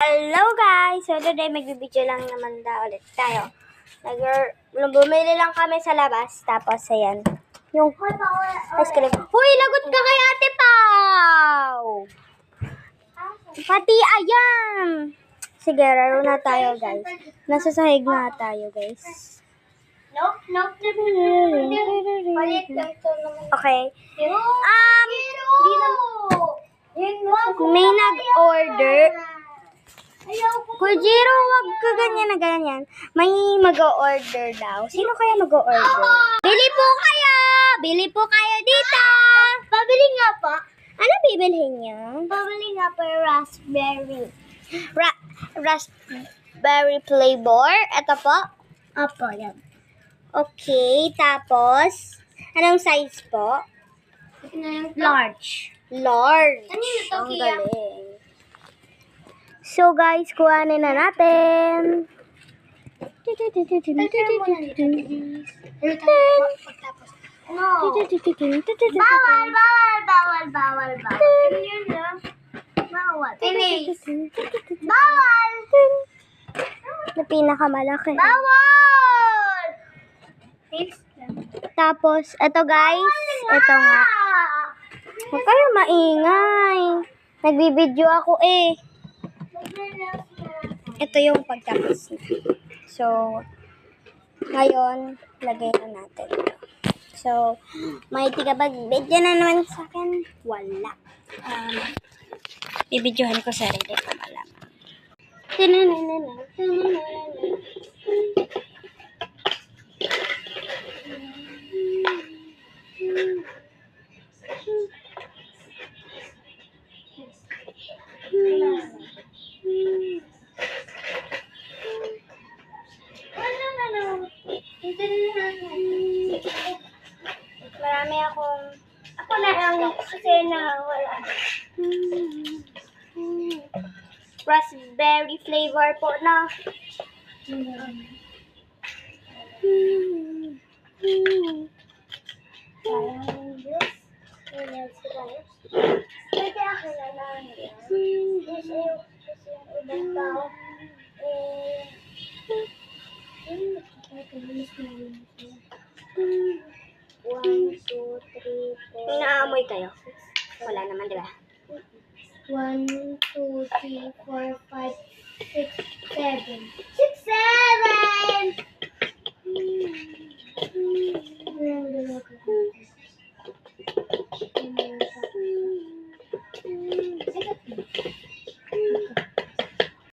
Hello guys! So today magbibideo lang naman ulit tayo. Bumili lang kami sa labas. Tapos ayan. Yung ice cream. Huy! Lagot ka kay Ate Pao! Pati ayan! Sige, laro na tayo guys. Nasa sahig na tayo guys. Okay. May nag-order. Kuya Jiro, wag ka ganyan na ganyan. May mag-order daw. Sino kaya mag-order? Bili po kayo! Bili po kayo dito! Pabili nga po. Ano bibilhin niyo? Pabili nga po yung raspberry. Raspberry flavor. Ito po. Opo, yan. Okay, tapos, anong size po? Large. Large. Ano yun ito, Ang Kia? galing. So guys, kuhanin na natin. No. Bawal. Ano yun na? Bawal. Finish. Bawal. Na pinakamalaki. Bawal. Tapos, ito guys, ito nga. Huwag kayo maingay. Nagbibideo ako eh. Ito yung pagtapos na. So, ngayon, lagay na natin. So, may tigabag-video na naman sa akin. Wala. Bibidyohan ko sarili ko malamang. Marami akong... Ako na lang kasi wala. Raspberry flavor po na. Pwede ako na lang yan. Kasi yung ibang tao, One, two, three, four. Naamoy kayo? Wala naman, di ba? 1, 2, 3, 4, 5, 6, 7. 6,